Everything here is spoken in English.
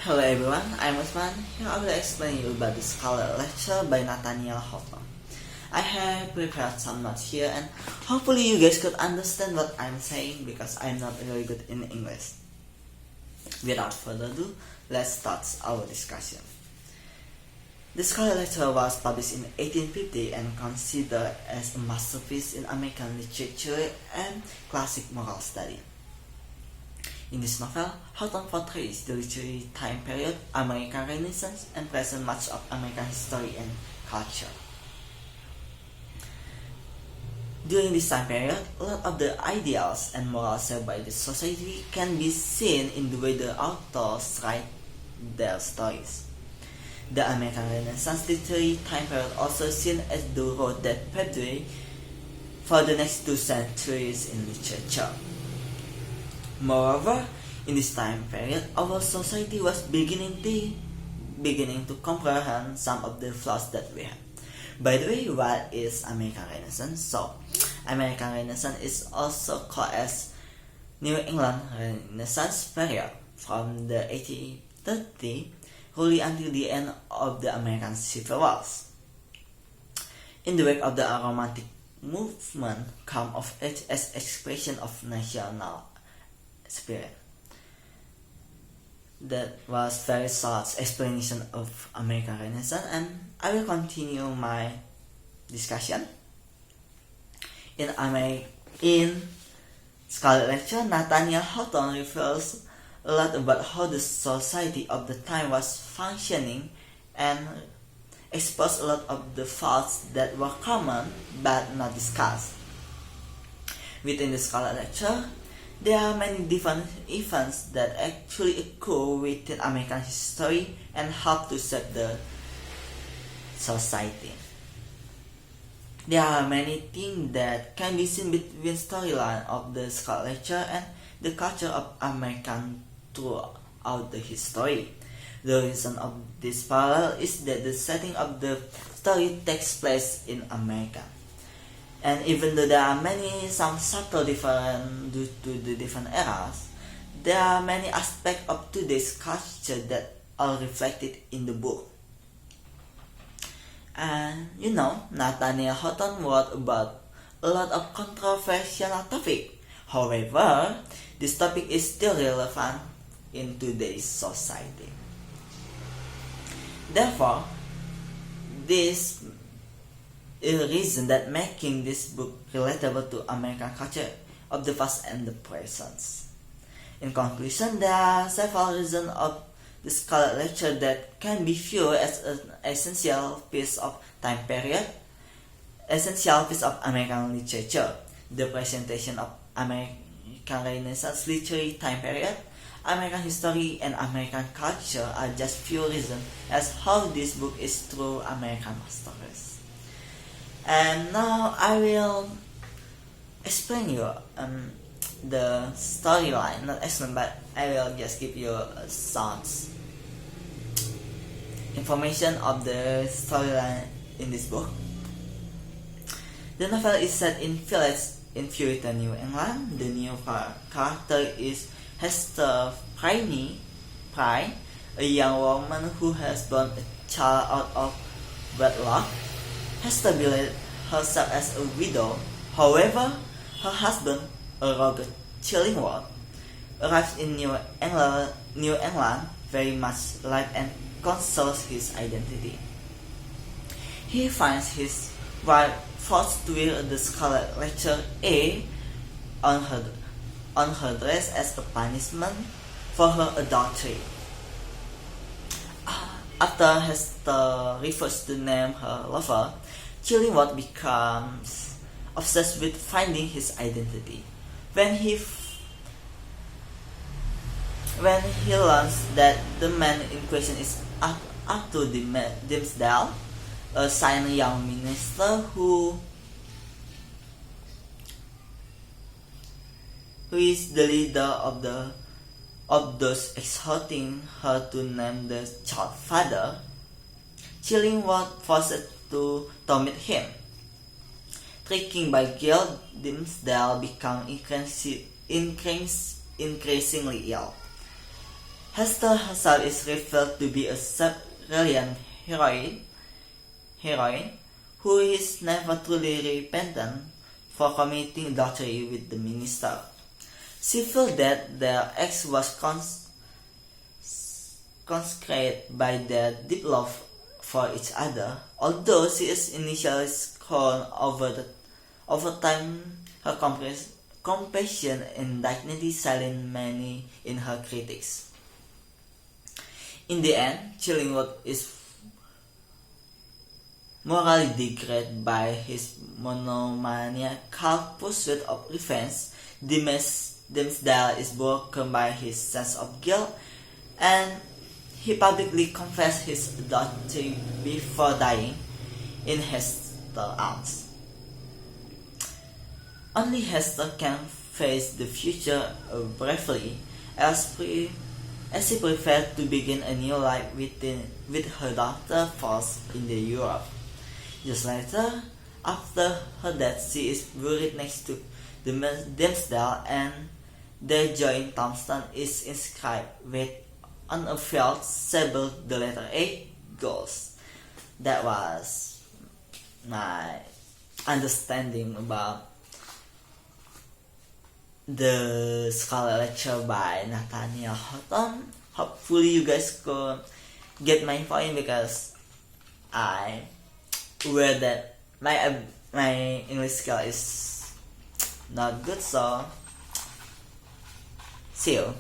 Hello everyone, I'm Usman. Here I will explain you about the Scarlett lecture by Nathaniel Hawthorne. I have prepared some notes here and hopefully you guys could understand what I'm saying because I'm not really good in English. Without further ado, let's start our discussion. The Scarlett lecture was published in 1850 and considered as a masterpiece in American literature and classic moral study. In this novel, Hawthorne portrays the literary time period, American Renaissance, and presents much of American history and culture. During this time period, a lot of the ideals and morals set by the society can be seen in the way the authors write their stories. The American Renaissance literary time period also seen as the road that paved the way for the next 2 centuries in literature. Moreover, in this time period, our society was beginning to comprehend some of the flaws that we have. By the way, what is American Renaissance? So, American Renaissance is also called as New England Renaissance period from the 1830 really until the end of the American Civil Wars. In the wake of the Romantic movement come of age as expression of national spirit. That was very short explanation of American Renaissance, and I will continue my discussion. In Scarlett lecture, Nathaniel Hawthorne reveals a lot about how the society of the time was functioning and exposed a lot of the faults that were common but not discussed. Within the Scarlett lecture, there are many different events that actually occur within American history and help to shape the society. There are many things that can be seen between storyline of the Scarlett lecture and the culture of American throughout the history. The reason of this parallel is that the setting of the story takes place in America. And even though there are some subtle difference due to the different eras, there are many aspects of today's culture that are reflected in the book. And Nathaniel Hawthorne wrote about a lot of controversial topics. However, this topic is still relevant in today's society. Therefore, this is a reason that making this book relatable to American culture of the past and the present. In conclusion, there are several reasons of the Scarlett lecture that can be viewed as an essential piece of time period, essential piece of American literature. The presentation of American Renaissance literary time period, American history, and American culture are just few reasons as how this book is true American masterpiece. And now I will explain you the storyline, not explain, but I will just give you some information of the storyline in this book. The novel is set in village in Puritan, New England. The new character is Hester Prynne, a young woman who has born a child out of wedlock. Hester believed herself as a widow. However, her husband, a rugged Chillingworth, arrives in New England very much alive and conceals his identity. He finds his wife forced to wear the Scarlet Letter A on her dress as a punishment for her adultery. After Hester refuses to name her lover, Chillingworth becomes obsessed with finding his identity. When he learns that the man in question is Arthur Dimmesdale, a silent young minister who is the leader of those exhorting her to name the child father, Chillingworth forced to meet him. Tricking by guilt, Dimmesdale becomes increasingly ill. Hester herself is revealed to be a Siberian heroine who is never truly repentant for committing adultery with the minister. She felt that their ex was consecrated by their deep love for each other, although she is initially scorned over time. Her compassion and dignity silenced many in her critics. In the end, Chillingworth is morally degraded by his monomaniacal pursuit of revenge. Dimmesdale is broken by his sense of guilt, and he publicly confessed his adultery before dying in Hester's arms. Only Hester can face the future bravely, as she prepared to begin a new life with her daughter first in Europe. Years later, after her death, she is buried next to the Dimmesdale, and their joint tombstone is inscribed with on a field symbol the letter A goals. That was my understanding about the Scarlett lecture by Nathaniel Houghton. Hopefully you guys could get my point, because I aware that my English skill is not good, so see you.